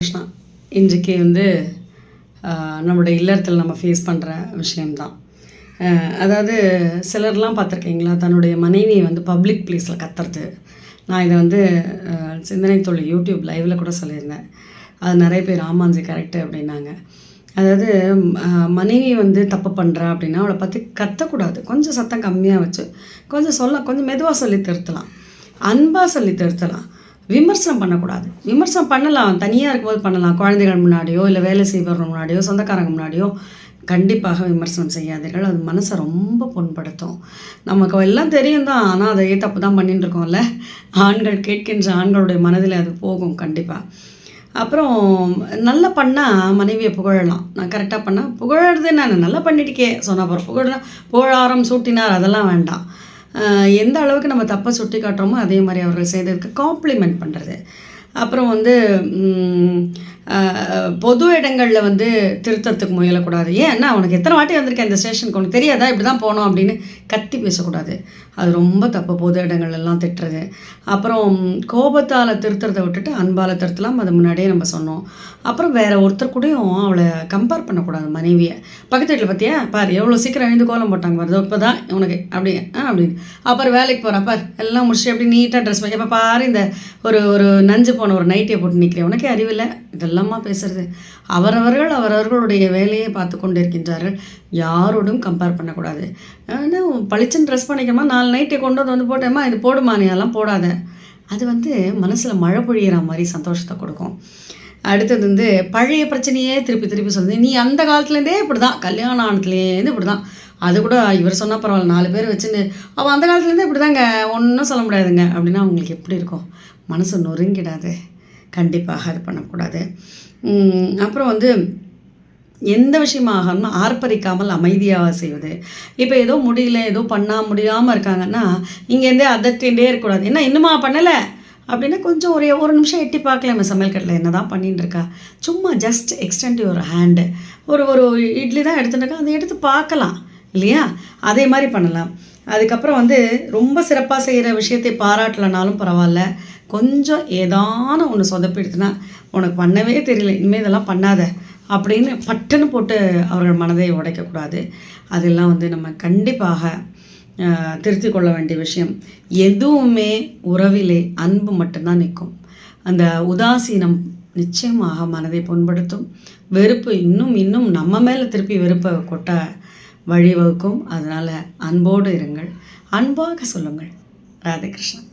கிருஷ்ணா இன்றைக்கு நம்மளுடைய இல்லறத்தில் நம்ம ஃபேஸ் பண்ணுற விஷயம்தான். அதாவது சிலர்லாம் பார்த்துருக்கீங்களா, தன்னுடைய மனைவியை பப்ளிக் ப்ளேஸில் கத்துறது. நான் இதை சிந்தனை தொழில் யூடியூப் லைவில் கூட சொல்லியிருந்தேன். அது நிறைய பேர் ஆமாஞ்சி கரெக்டு அப்படின்னாங்க. அதாவது மனைவி தப்பு பண்ணுறா அப்படின்னா அவளை பற்றி கத்தக்கூடாது. கொஞ்சம் சத்தம் கம்மியாக வச்சு கொஞ்சம் மெதுவாக சொல்லி திருத்தலாம், அன்பாக சொல்லி திருத்தலாம். விமர்சனம் பண்ணக்கூடாது. விமர்சனம் பண்ணலாம், தனியாக இருக்கும்போது பண்ணலாம். குழந்தைகள் முன்னாடியோ இல்லை வேலை செய்பவர்கள் முன்னாடியோ சொந்தக்காரங்க முன்னாடியோ கண்டிப்பாக விமர்சனம் செய்யாதீர்கள். அது மனசை ரொம்ப புண்படுத்தும். நமக்கு எல்லாம் தெரியும் தான், ஆனால் அதை தப்பு தான் பண்ணிட்டு இருக்கோம்ல. ஆண்கள் கேட்கின்ற ஆண்களுடைய மனதில் அது போகும் கண்டிப்பாக. அப்புறம் நல்லா பண்ணால் மனைவியை புகழலாம். நான் கரெக்டாக பண்ணால் புகழறது, நான் நல்லா பண்ணிட்டுக்கே சொன்னால் போகிறோம். புகழாரம் சூட்டினார் அதெல்லாம் வேண்டாம். எந்த அளவுக்கு நம்ம தப்பை சுட்டி காட்டுறோமோ அதே மாதிரி அவர்கள் செய்ததுக்கு காம்ப்ளிமெண்ட் பண்ணுறது. அப்புறம் பொது இடங்களில் திருத்தறதுக்கு முயலக்கூடாது. ஏன்னா உனக்கு எத்தனை வாட்டி வந்திருக்கேன் இந்த ஸ்டேஷனுக்கு, உனக்கு தெரியாதா இப்படி தான் போனோம் அப்படின்னு கத்தி பேசக்கூடாது. அது ரொம்ப தப்பு, பொது இடங்கள்லாம் திட்டுறது. அப்புறம் கோபத்தால் திருத்துறதை விட்டுட்டு அன்பால் திருத்தலாம், அது முன்னாடியே நம்ம சொன்னோம். அப்புறம் வேறு ஒருத்தர் கூடயும் அவளை கம்பேர் பண்ணக்கூடாது. மனைவியை பக்கத்து வீட்டில் பார்த்தியா பார் எவ்வளோ சீக்கிரம் எழுந்து கோலம் போட்டாங்க வருது, இப்போ தான் உனக்கு அப்படி அப்படின்னு. அப்புறம் வேலைக்கு போகிறா பார் எல்லாம் முடிச்சு அப்படி நீட்டாக ட்ரெஸ் பண்ணி, இப்போ பாரு இந்த ஒரு நஞ்சு போன ஒரு நைட்டியை போட்டு நிற்கிறேன், உனக்கே அறிவில்லை. இதெல்லாமா பேசுகிறது. அவரவர்களுடைய வேலையை பார்த்து கொண்டு இருக்கின்றார்கள். யாரோடும் கம்பேர் பண்ணக்கூடாது. பளிச்சுன்னு ட்ரெஸ் பண்ணிக்கணுமா, 4 நைட்டை கொண்டு போட்டேம்மா இது போடுமா, நீ அதெல்லாம் போடாத. அது மனசில் மழை பொழியிற மாதிரி சந்தோஷத்தை கொடுக்கும். அடுத்தது பழைய பிரச்சனையே திருப்பி திருப்பி சொல்லுது. நீ அந்த காலத்துலேருந்தே இப்படி தான், கல்யாணம் ஆனத்துலேருந்து இப்படி தான். அது கூட இவர் சொன்னால் பரவாயில்ல, 4 பேர் வச்சுன்னு அவள் அந்த காலத்துலேருந்தே இப்படி தாங்க, ஒன்றும் சொல்ல முடியாதுங்க அப்படின்னா அவங்களுக்கு எப்படி இருக்கும்? மனசு நொறுங்கிடாது. கண்டிப்பாக அது பண்ணக்கூடாது. அப்புறம் எந்த விஷயமாகணும்னா ஆர்ப்பரிக்காமல் அமைதியாக செய்வது. இப்போ ஏதோ முடியல, ஏதோ முடியாமல் இருக்காங்கன்னா இங்கேருந்தே அதட்டிகிட்டே இருக்கக்கூடாது. என்ன இன்னுமா பண்ணலை அப்படின்னா கொஞ்சம் ஒரு நிமிஷம் எட்டி பார்க்கலாமே, சமையல் கட்டில் என்ன தான் பண்ணிட்டு இருக்கா, சும்மா ஜஸ்ட் எக்ஸ்டெண்ட் யுவர் ஹேண்டு. ஒரு இட்லி தான் எடுத்துட்டுருக்கா, அதை எடுத்து பார்க்கலாம் இல்லையா, அதே மாதிரி பண்ணலாம். அதுக்கப்புறம் ரொம்ப சிறப்பாக செய்கிற விஷயத்தை பாராட்டலைனாலும் பரவாயில்ல, கொஞ்சம் ஏதான ஒன்று சொதப்பிடுதுன்னா உனக்கு பண்ணவே தெரியல, இனிமேல் இதெல்லாம் பண்ணாத அப்படின்னு பட்டுன்னு போட்டு அவர்கள் மனதை உடைக்கக்கூடாது. அதெல்லாம் நம்ம கண்டிப்பாக திருத்தி கொள்ள வேண்டிய விஷயம். எதுவுமே உறவிலே அன்பு மட்டும்தான் நிற்கும். அந்த உதாசீனம் நிச்சயமாக மனதை புண்படுத்தும். வெறுப்பு இன்னும் நம்ம மேலே திருப்பி வெறுப்பை கொட்ட வழிவகுக்கும். அதனால் அன்போடு இருங்கள், அன்பாக சொல்லுங்கள். ராதே கிருஷ்ணன்.